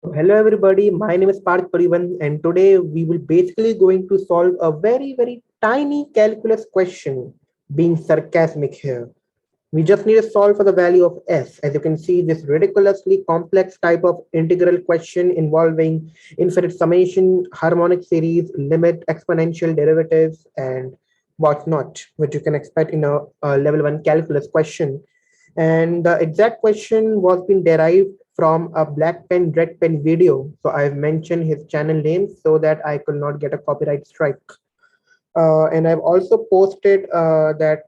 Hello everybody, my name is Parth Parivan and today we will basically going to solve a very tiny calculus question, being sarcastic here. We just need to solve for the value of s. As you can see, this ridiculously complex type of integral question involving infinite summation, harmonic series, limit, exponential derivatives, and whatnot, which you can expect in a level 1 calculus question. And the exact question was been derived from a black pen red pen video. So I've mentioned his channel name so that I could not get a copyright strike. And I've also posted the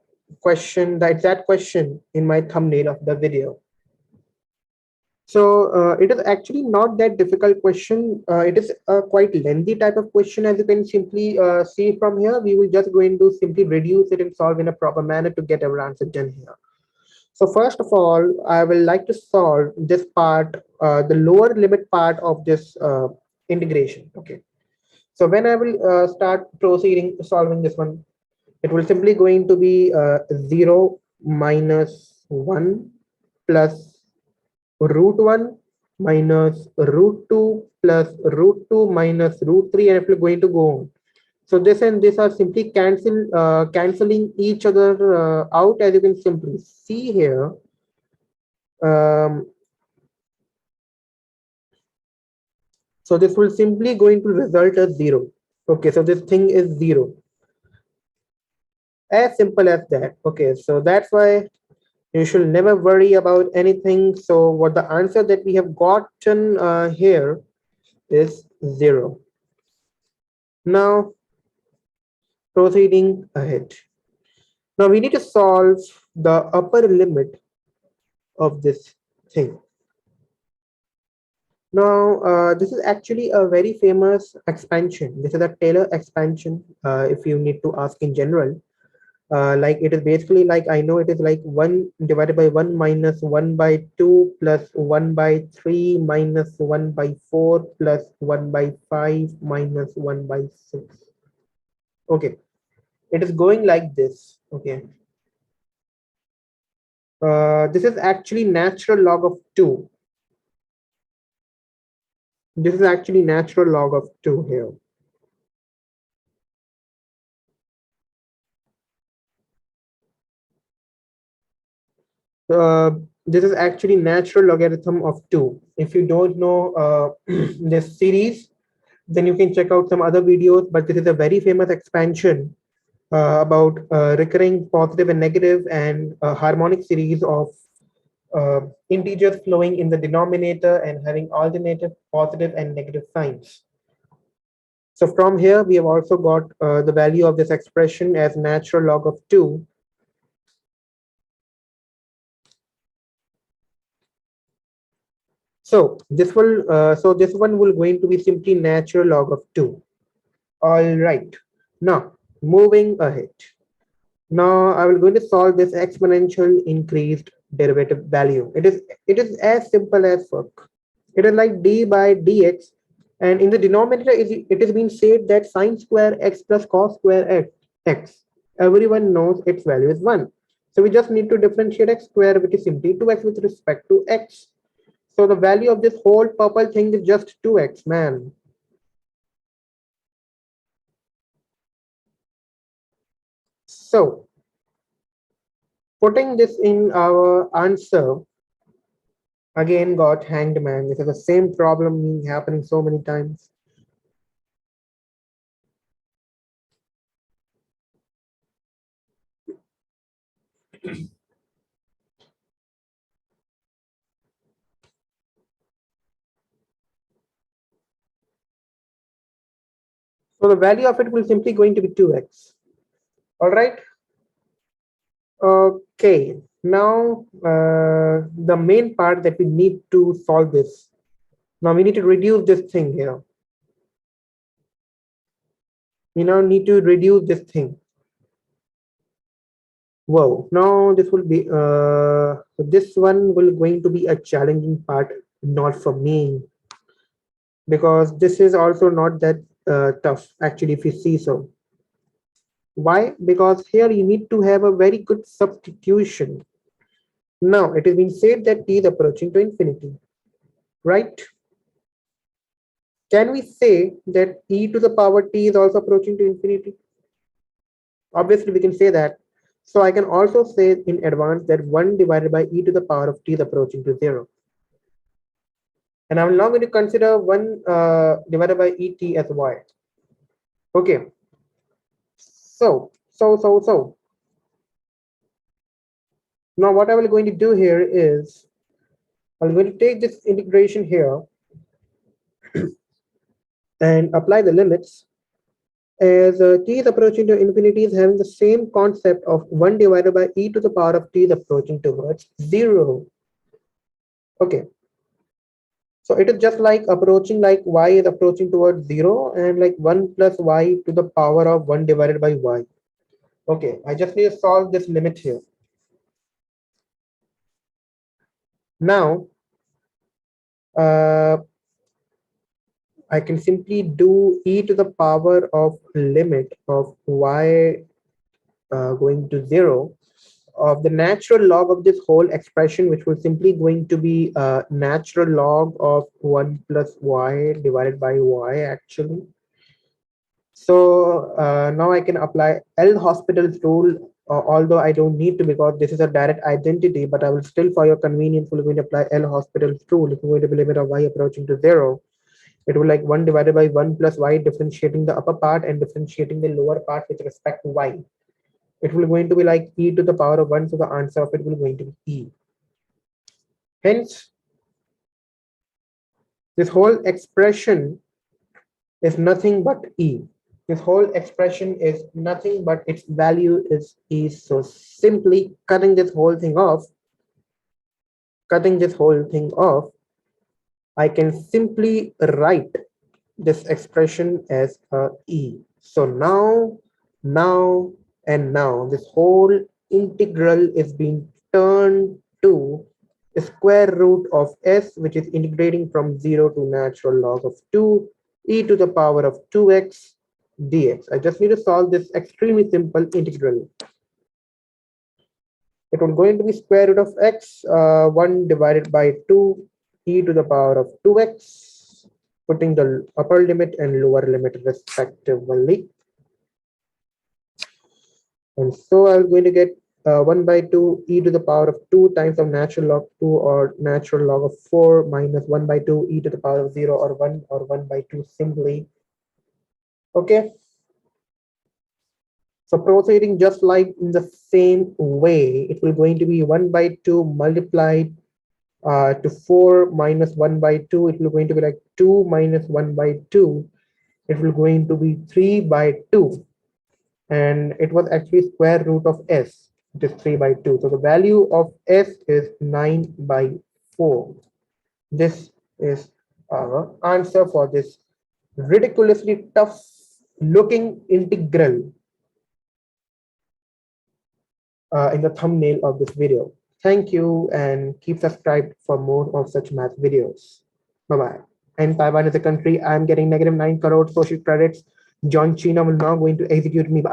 exact question in my thumbnail of the video. So it is actually not that difficult question. It is a quite lengthy type of question. As you can simply see from here, we will just going to simply reduce it and solve in a proper manner to get our answer done here. So first of all, I will like to solve this part, the lower limit part of this integration. Okay. So when I will start proceeding solving this one, it will simply going to be 0 minus 1 plus root 1 minus root 2 plus root 2 minus root 3, and if you're going to go on. So this and this are simply canceling each other out, as you can simply see here. Um, so this will simply going to result as 0. Okay, so this thing is 0. As simple as that. Okay, so that's why you should never worry about anything. So what the answer that we have gotten here is 0. Now proceeding ahead. Now we need to solve the upper limit of this thing. Now, this is actually a very famous expansion. This is a Taylor expansion, if you need to ask in general. Like it is basically like, I know it is like 1 divided by 1 minus 1 by 2 plus 1 by 3 minus 1 by 4 plus 1 by 5 minus 1 by 6. Okay, it is going like this. Okay, this is actually natural log of 2. This is actually natural log of 2 here. This is actually natural logarithm of 2. If you don't know this series, then you can check out some other videos, but this is a very famous expansion about recurring positive and negative and harmonic series of integers flowing in the denominator and having alternative positive and negative signs. So from here, we have also got the value of this expression as natural log of 2. So this one will going to be simply natural log of 2. All right. Now moving ahead. Now I will going to solve this exponential increased derivative value. It is as simple as fuck. It is like d by dx, and in the denominator it is being said that sine square x plus cos square x. Everyone knows its value is 1. So we just need to differentiate x square, which is simply 2x with respect to x. So the value of this whole purple thing is just 2x, man. So putting this in our answer, again got hanged, man. This is the same problem happening so many times. So the value of it will simply going to be 2x. All right. Okay. Now the main part that we need to solve this. Now we need to reduce this thing here. We now need to reduce this thing. Whoa, now this will be this one will going to be a challenging part, not for me, because this is also not that tough actually, if you see so. Why? Because here you need to have a very good substitution. Now it has been said that t is approaching to infinity, right? Can we say that e to the power t is also approaching to infinity? Obviously, we can say that. So I can also say in advance that 1 divided by e to the power of t is approaching to 0. And I'm now going to consider 1 divided by et as y. Okay. So. Now what I will going to do here is I'm going to take this integration here and apply the limits as t is approaching to infinity is having the same concept of 1 divided by e to the power of t is approaching towards 0. Okay. So it is just like approaching like y is approaching towards 0 and like 1 plus y to the power of 1 divided by y. Okay, I just need to solve this limit here. Now, I can simply do e to the power of limit of y going to 0 of the natural log of this whole expression, which will simply going to be natural log of 1 plus y divided by y actually. So now I can apply L'Hospital's rule, although I don't need to because this is a direct identity, but I will still for your convenience will going to apply L'Hospital's rule. If you're going to be limit of y approaching to 0, it will like 1 divided by 1 plus y differentiating the upper part and differentiating the lower part with respect to y. It will going to be like e to the power of 1, so the answer of it will going to be e. Hence, this whole expression is nothing but e. This whole expression is nothing but its value is e. So simply cutting this whole thing off, I can simply write this expression as a e. So now, and now this whole integral is being turned to the square root of s, which is integrating from 0 to natural log of 2 e to the power of 2x dx. I just need to solve this extremely simple integral. It will going to be square root of x 1 divided by 2 e to the power of 2x, putting the upper limit and lower limit respectively. And so I'm going to get 1 by 2 e to the power of 2 times of natural log 2 or natural log of 4 minus 1 by 2 e to the power of 0 or 1 by 2 simply. Okay. So proceeding just like in the same way, it will going to be 1 by 2 multiplied to 4 minus 1 by 2. It will going to be like 2 minus 1 by 2. It will going to be 3 by 2. And it was actually square root of s, which is 3 by 2. So the value of s is 9 by 4. This is our answer for this ridiculously tough looking integral in the thumbnail of this video. Thank you and keep subscribed for more of such math videos. Bye-bye. And Taiwan is a country. I'm getting -9 crore social credits. John Cena will now going to execute me. Bye.